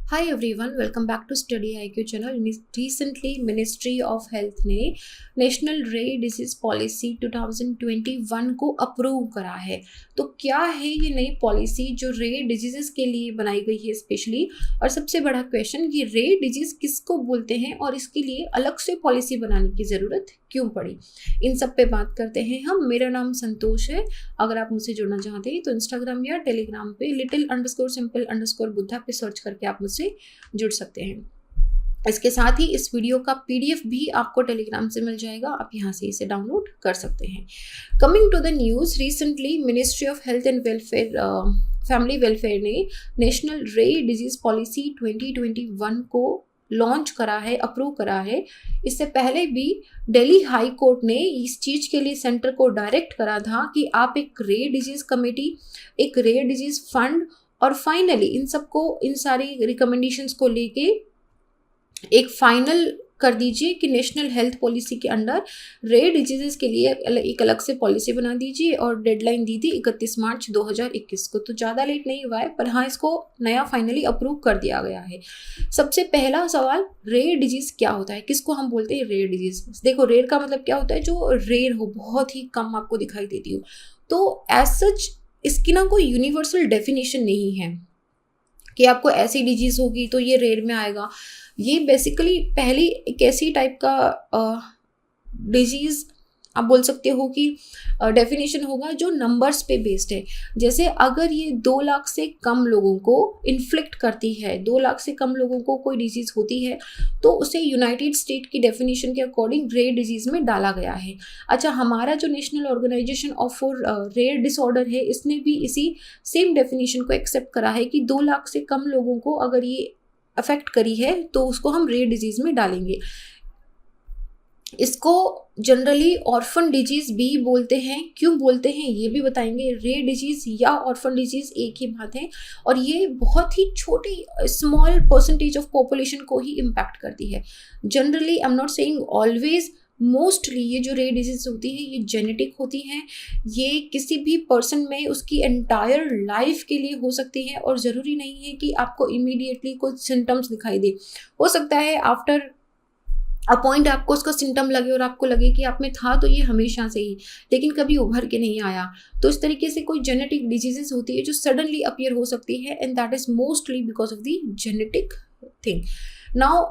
Hi everyone, welcome back to Study IQ channel. Recently ministry of health ने national rare disease policy 2021 को approve करा है। तो क्या है ये नई पॉलिसी जो रेयर डिजीजेस के लिए बनाई गई है स्पेशली, और सबसे बड़ा क्वेश्चन कि रेयर डिजीज किसको बोलते हैं और इसके लिए अलग से पॉलिसी बनाने की ज़रूरत क्यों पड़ी, इन सब पे बात करते हैं हम। मेरा नाम संतोष है। अगर आप मुझसे जुड़ना चाहते हैं तो इंस्टाग्राम या टेलीग्राम पे little_simple_बुद्धा पे सर्च करके आप मुझसे जुड़ सकते हैं। इसके साथ ही इस वीडियो का पीडीएफ भी आपको टेलीग्राम से मिल जाएगा, आप यहाँ से इसे डाउनलोड कर सकते हैं। Coming to the news, recently ministry of health and family welfare ने नेशनल रेयर डिजीज पॉलिसी 2021 को लॉन्च करा है, अप्रूव करा है। इससे पहले भी दिल्ली हाई कोर्ट ने इस चीज़ के लिए सेंटर को डायरेक्ट करा था कि आप एक रेयर डिजीज कमेटी, एक रेयर डिजीज फंड और फाइनली इन सबको, इन सारी रिकमेंडेशंस को लेके एक फाइनल कर दीजिए कि नेशनल हेल्थ पॉलिसी के अंडर रेयर डिजीजेस के लिए एक अलग से पॉलिसी बना दीजिए। और डेडलाइन दी थी 31 मार्च 2021 को, तो ज़्यादा लेट नहीं हुआ है, पर हाँ इसको नया फाइनली अप्रूव कर दिया गया है। सबसे पहला सवाल, रेयर डिजीज़ क्या होता है, किसको हम बोलते हैं रेयर डिजीज़। देखो, रेयर का मतलब क्या होता है, जो रेयर हो, बहुत ही कम आपको दिखाई देती हो। तो एज सच इसकी ना कोई यूनिवर्सल डेफिनेशन नहीं है कि आपको ऐसी डिजीज़ होगी तो ये रेयर में आएगा। ये बेसिकली पहली एक ऐसी टाइप का डिजीज़ आप बोल सकते हो कि डेफिनेशन होगा जो नंबर्स पे बेस्ड है। जैसे अगर ये 2 लाख से कम लोगों को इन्फ्लिक्ट करती है, 2 लाख से कम लोगों को कोई डिजीज़ होती है, तो उसे यूनाइटेड स्टेट की डेफिनेशन के अकॉर्डिंग रेयर डिजीज़ में डाला गया है। अच्छा, हमारा जो national organization of for rare disorder है, इसने भी इसी सेम डेफिनेशन को एक्सेप्ट करा है कि 2 लाख से कम लोगों को अगर ये अफेक्ट करी है तो उसको हम रेयर डिजीज़ में डालेंगे। इसको जनरली ऑर्फन डिजीज़ भी बोलते हैं। क्यों बोलते हैं ये भी बताएंगे। रेयर डिजीज़ या ऑर्फन डिजीज़ एक ही बात है, और ये बहुत ही छोटी स्मॉल परसेंटेज ऑफ पॉपुलेशन को ही इम्पैक्ट करती है। Generally I am not saying always, mostly ये जो रेयर डिजीज़ होती है ये जेनेटिक होती हैं। ये किसी भी पर्सन में उसकी एंटायर लाइफ के लिए हो सकती है, और ज़रूरी नहीं है कि आपको इमीडिएटली कुछ सिम्टम्स दिखाई दे। हो सकता है आफ्टर अ पॉइंट आपको उसका सिम्टम लगे और आपको लगे कि आप में था तो ये हमेशा से ही, लेकिन कभी उभर के नहीं आया। तो इस तरीके से कोई जेनेटिक डिजीजेस होती है जो सडनली अपीयर हो सकती है, and that is mostly because of the genetic thing. Now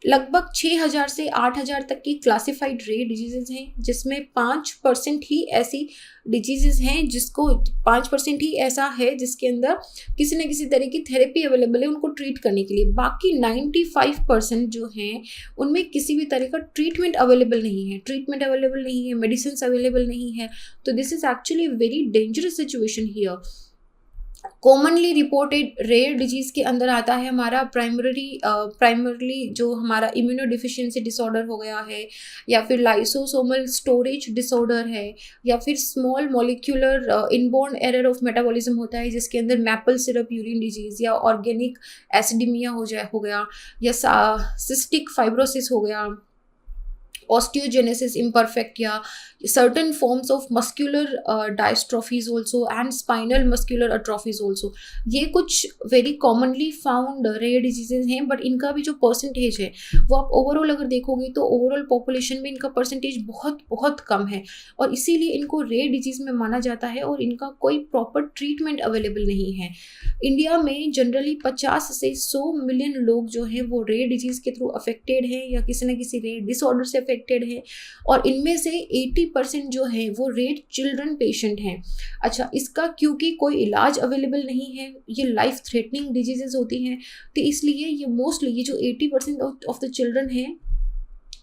लगभग 6000 से 8000 तक की क्लासिफाइड रेयर डिजीजेज हैं, जिसमें 5% ही ऐसी डिजीजेज हैं जिसको 5% ही ऐसा है जिसके अंदर किसी न किसी तरह की थेरेपी अवेलेबल है उनको ट्रीट करने के लिए। बाकी 95% जो हैं उनमें किसी भी तरह का ट्रीटमेंट अवेलेबल नहीं है, मेडिसिन अवेलेबल नहीं है। तो this is actually very dangerous situation here. Commonly reported rare disease के अंदर आता है हमारा प्राइमरली जो हमारा इम्यूनो डिफिशियंसी डिसऑर्डर हो गया है, या फिर लाइसोसोमल स्टोरेज डिसऑर्डर है, या फिर small molecular inborn error of metabolism होता है जिसके अंदर मैपल सिरप यूरिन डिजीज़, या ऑर्गेनिक एसिडिमिया हो गया, या सिस्टिक फाइब्रोसिस हो गया, osteogenesis imperfect, या certain forms of muscular dystrophies also and spinal muscular atrophies also। ये कुछ very commonly found rare diseases हैं, बट इनका भी जो परसेंटेज है वो आप ओवरऑल अगर देखोगे तो ओवरऑल पॉपुलेशन में इनका परसेंटेज बहुत बहुत कम है, और इसीलिए इनको रेयर डिजीज़ में माना जाता है और इनका कोई प्रॉपर ट्रीटमेंट अवेलेबल नहीं है। इंडिया में जनरली 50 से 100 मिलियन लोग जो हैं वो रेयर डिजीज़ के थ्रू अफेक्टेड हैं या किसी न किसी रेयर डिसऑर्डर से अफेक्टेड है, और इनमें से 80% जो है वो रेयर चिल्ड्रन पेशेंट हैं। अच्छा, इसका क्योंकि कोई इलाज अवेलेबल नहीं है, ये लाइफ थ्रेटनिंग डिजीजेज होती हैं, तो इसलिए ये मोस्टली ये जो 80% ऑफ द चिल्ड्रन हैं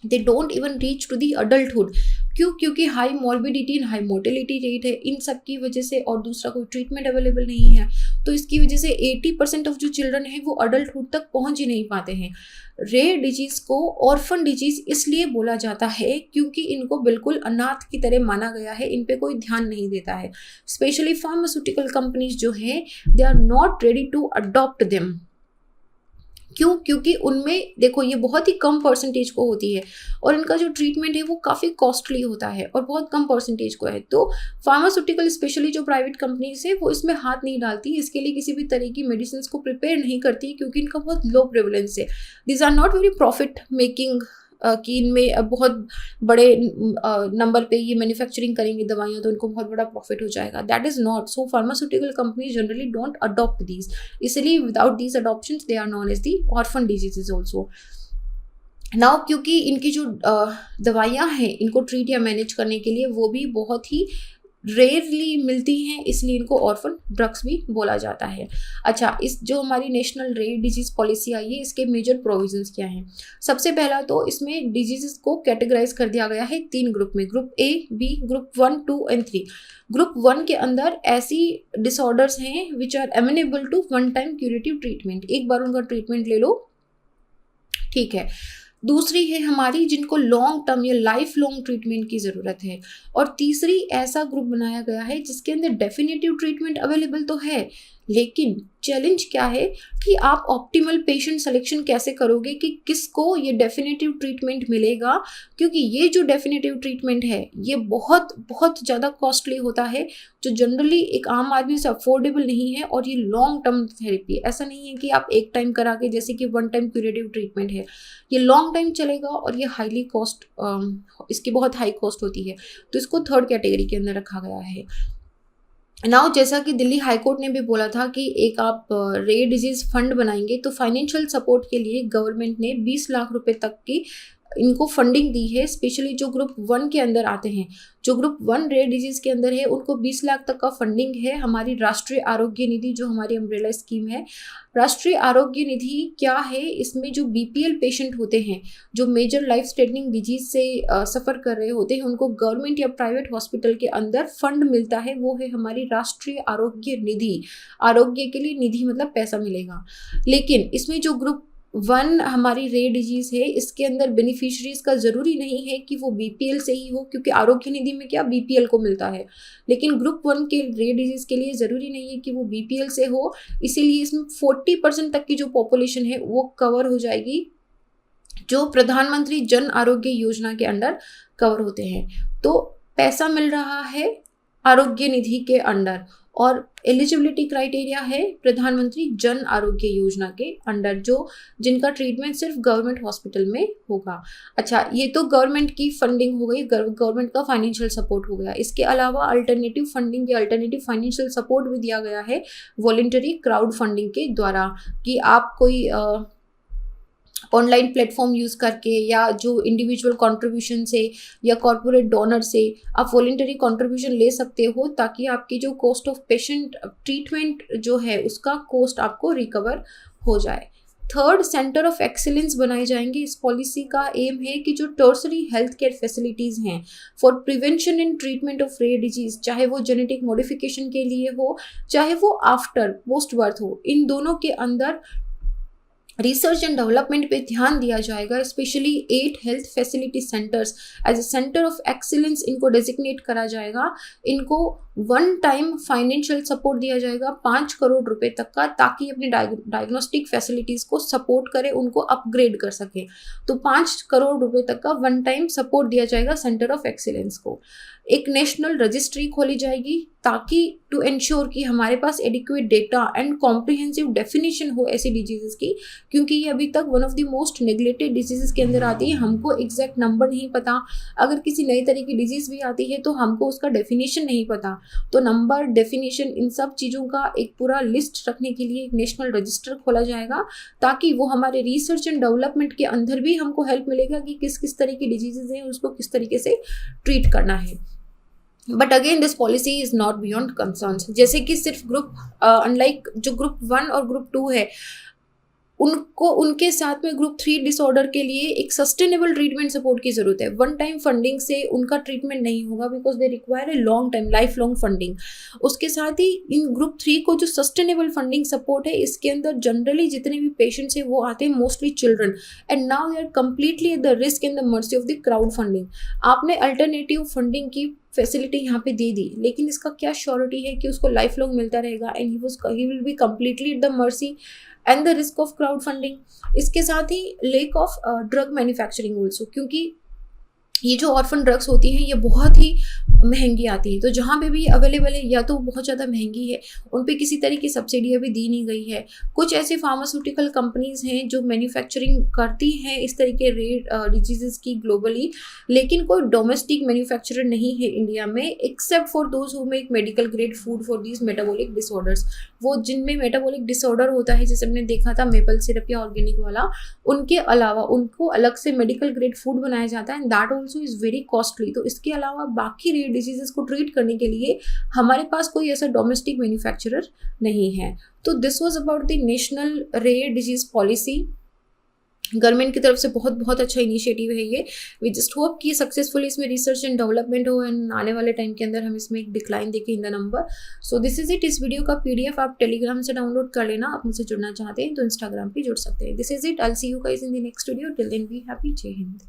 they don't even reach to the adulthood. क्यों? क्योंकि high morbidity and high mortality rate है इन सब की वजह से, और दूसरा कोई ट्रीटमेंट अवेलेबल नहीं है। तो इसकी वजह से 80% ऑफ जो चिल्ड्रन है वो अडल्टहुड तक पहुंच ही नहीं पाते हैं। रेयर डिजीज़ को ऑर्फन डिजीज़ इसलिए बोला जाता है क्योंकि इनको बिल्कुल अनाथ की तरह माना गया है, इन पे कोई ध्यान नहीं देता है। स्पेशली फार्मास्यूटिकल कंपनीज जो हैं they are not ready to adopt them. क्यों? क्योंकि उनमें देखो ये बहुत ही कम परसेंटेज को होती है और इनका जो ट्रीटमेंट है वो काफ़ी कॉस्टली होता है और बहुत कम परसेंटेज को है। तो फार्मास्यूटिकल स्पेशली जो प्राइवेट कंपनीज है वो इसमें हाथ नहीं डालती, इसके लिए किसी भी तरह की मेडिसिन को प्रिपेयर नहीं करती क्योंकि इनका बहुत लो प्रेवलेंस है। These are not very profit making कि इनमें बहुत बड़े नंबर पे ये मैन्युफैक्चरिंग करेंगे दवाइयाँ तो इनको बहुत बड़ा प्रॉफिट हो जाएगा। That is not so. Pharmaceutical company generally don't adopt these, इसलिए without these adoptions they are known as the orphan diseases also. Now क्योंकि इनकी जो दवाइयाँ हैं इनको ट्रीट या मैनेज करने के लिए वो भी बहुत ही रेयरली मिलती हैं, इसलिए इनको ऑर्फन ड्रग्स भी बोला जाता है। अच्छा, इस जो हमारी नेशनल रेयर डिजीज पॉलिसी आई है इसके मेजर प्रोविजंस क्या हैं? सबसे पहला तो इसमें डिजीजेस को कैटेगराइज कर दिया गया है 3 ग्रुप में, group A, B, group 1, 2 and 3। Group 1 के अंदर ऐसी डिसऑर्डर्स हैं which are amenable to one time curative treatment, एक बार उनका ट्रीटमेंट ले लो ठीक है। दूसरी है हमारी जिनको लॉन्ग टर्म या लाइफ लॉन्ग ट्रीटमेंट की ज़रूरत है। और तीसरी ऐसा ग्रुप बनाया गया है जिसके अंदर डेफिनेटिव ट्रीटमेंट अवेलेबल तो है, लेकिन चैलेंज क्या है कि आप ऑप्टिमल पेशेंट सिलेक्शन कैसे करोगे कि किसको ये डेफिनेटिव ट्रीटमेंट मिलेगा, क्योंकि ये जो डेफिनेटिव ट्रीटमेंट है ये बहुत बहुत ज़्यादा कॉस्टली होता है, जो जनरली एक आम आदमी से अफोर्डेबल नहीं है। और ये लॉन्ग टर्म थेरेपी, ऐसा नहीं है कि आप एक टाइम करा के, जैसे कि वन टाइम क्यूरेटिव ट्रीटमेंट है, ये लॉन्ग टाइम चलेगा और ये हाईली कॉस्ट, इसकी बहुत हाई कॉस्ट होती है, तो इसको थर्ड कैटेगरी के अंदर रखा गया है। नाउ जैसा कि दिल्ली हाई कोर्ट ने भी बोला था कि एक आप रेयर डिजीज फंड बनाएंगे तो फाइनेंशियल सपोर्ट के लिए गवर्नमेंट ने 20 लाख रुपए तक की इनको फंडिंग दी है, स्पेशली जो ग्रुप 1 के अंदर आते हैं। जो ग्रुप 1 रेयर डिजीज के अंदर है उनको 20 लाख तक का फंडिंग है। हमारी राष्ट्रीय आरोग्य निधि जो हमारी अम्ब्रेला स्कीम है, राष्ट्रीय आरोग्य निधि क्या है, इसमें जो बीपीएल पेशेंट होते हैं, जो मेजर लाइफ थ्रेटनिंग डिजीज से सफ़र कर रहे होते हैं, उनको गवर्नमेंट या प्राइवेट हॉस्पिटल के अंदर फंड मिलता है, वो है हमारी राष्ट्रीय आरोग्य निधि। आरोग्य के लिए निधि मतलब पैसा मिलेगा। लेकिन इसमें जो ग्रुप 1 हमारी रेयर डिजीज़ है, इसके अंदर बेनिफिशरीज का ज़रूरी नहीं है कि वो बीपीएल से ही हो, क्योंकि आरोग्य निधि में क्या बीपीएल को मिलता है, लेकिन ग्रुप 1 के रेयर डिजीज़ के लिए ज़रूरी नहीं है कि वो बीपीएल से हो। इसीलिए इसमें 40% तक की जो पॉपुलेशन है वो कवर हो जाएगी, जो प्रधानमंत्री जन आरोग्य योजना के अंडर कवर होते हैं। तो पैसा मिल रहा है आरोग्य निधि के अंडर और एलिजिबिलिटी क्राइटेरिया है प्रधानमंत्री जन आरोग्य योजना के अंडर, जो जिनका ट्रीटमेंट सिर्फ गवर्नमेंट हॉस्पिटल में होगा। अच्छा, ये तो गवर्नमेंट की फंडिंग हो गई, गवर्नमेंट का फाइनेंशियल सपोर्ट हो गया। इसके अलावा अल्टरनेटिव फंडिंग या अल्टरनेटिव फाइनेंशियल सपोर्ट भी दिया गया है वॉलंटरी क्राउड फंडिंग के द्वारा, कि आप कोई ऑनलाइन प्लेटफॉर्म यूज़ करके या जो इंडिविजुअल कंट्रीब्यूशन से या कॉर्पोरेट डोनर से आप वॉलंटरी कंट्रीब्यूशन ले सकते हो, ताकि आपकी जो कॉस्ट ऑफ पेशेंट ट्रीटमेंट जो है उसका कॉस्ट आपको रिकवर हो जाए। थर्ड, सेंटर ऑफ एक्सीलेंस बनाए जाएंगे। इस पॉलिसी का एम है कि जो टर्सरी हेल्थ केयर फैसिलिटीज़ हैं for prevention and treatment of rare disease, चाहे वो जेनेटिक मॉडिफिकेशन के लिए हो, चाहे वो आफ्टर पोस्ट बर्थ हो, इन दोनों के अंदर रिसर्च एंड डेवलपमेंट पे ध्यान दिया जाएगा। Specially 8 health facility centres as a centre of excellence इनको डेजिग्नेट करा जाएगा। इनको वन टाइम फाइनेंशियल सपोर्ट दिया जाएगा 5 करोड़ रुपए तक का, ताकि अपनी डायग्नोस्टिक फैसिलिटीज़ को सपोर्ट करे, उनको अपग्रेड कर सके। तो 5 करोड़ रुपए तक का वन टाइम सपोर्ट दिया जाएगा सेंटर ऑफ एक्सीलेंस को। एक नेशनल रजिस्ट्री खोली जाएगी ताकि टू इंश्योर कि हमारे पास adequate data and comprehensive definition हो ऐसी डिजीज़ की, क्योंकि ये अभी तक one of the most neglected disease के अंदर आती है। हमको एग्जैक्ट नंबर नहीं पता, अगर किसी नई तरह की डिजीज़ भी आती है तो हमको उसका डेफिनेशन नहीं पता। तो नंबर, डेफिनेशन, इन सब चीज़ों का एक पूरा लिस्ट रखने के लिए एक नेशनल रजिस्टर खोला जाएगा, ताकि वो हमारे रिसर्च एंड डेवलपमेंट के अंदर भी हमको हेल्प मिलेगा कि किस किस तरह की डिजीज़ हैं, उसको किस तरीके से ट्रीट करना है। But again this policy is not beyond concerns, जैसे कि सिर्फ ग्रुप अनलाइक जो ग्रुप 1 और ग्रुप 2 है उनको, उनके साथ में ग्रुप 3 डिसऑर्डर के लिए एक सस्टेनेबल ट्रीटमेंट सपोर्ट की ज़रूरत है। वन टाइम फंडिंग से उनका ट्रीटमेंट नहीं होगा, because they require a long time life long funding. उसके साथ ही इन ग्रुप 3 को जो सस्टेनेबल फंडिंग सपोर्ट है, इसके अंदर जनरली जितने भी पेशेंट्स हैं वो आते हैं mostly children, and now they are completely at the risk in the mercy of the crowd funding. आपने अल्टरनेटिव फंडिंग की फैसिलिटी यहाँ पे दे दी, लेकिन इसका क्या श्योरिटी है कि उसको लाइफ लॉन्ग मिलता रहेगा and he will be completely at the mercy and the risk of crowd funding. इसके साथ ही lack of drug manufacturing also, क्योंकि ये जो ऑर्फन ड्रग्स होती हैं ये बहुत ही महंगी आती है, तो जहाँ पे भी अवेलेबल है या तो बहुत ज़्यादा महंगी है, उन पे किसी तरह की सब्सिडी अभी दी नहीं गई है। कुछ ऐसे फार्मास्यूटिकल कंपनीज हैं जो मैन्युफैक्चरिंग करती हैं इस तरह के रेयर डिजीज़ की ग्लोबली, लेकिन कोई डोमेस्टिक मैन्युफैक्चरर नहीं है इंडिया में, except for those who make medical grade food for these metabolic disorders. वो जिनमें मेटाबॉलिक डिसऑर्डर होता है, जैसे हमने देखा था मेपल सिरप या ऑर्गेनिक वाला, उनके अलावा उनको अलग से मेडिकल ग्रेड फूड बनाया जाता है and that also is very costly. तो इसके अलावा बाकी रेयर डिजीजेस को ट्रीट करने के लिए हमारे पास कोई ऐसा डोमेस्टिक मैन्युफैक्चरर नहीं है। तो this was about the national rare disease policy. Government की तरफ से बहुत बहुत अच्छा इनिशिएटिव है ये। वी जस्ट होप कि सक्सेसफुली इसमें रिसर्च एंड डेवलपमेंट हो एंड आने वाले टाइम के अंदर हम इसमें एक डिक्लाइन देखें in the number. So this is it. इस वीडियो का पीडीएफ आप टेलीग्राम से डाउनलोड कर लेना। आप मुझसे जुड़ना चाहते हैं तो इंस्टाग्राम पे जुड़ सकते हैं। This is it. I will see you guys in the next video. Till then be happy. जय हिंद।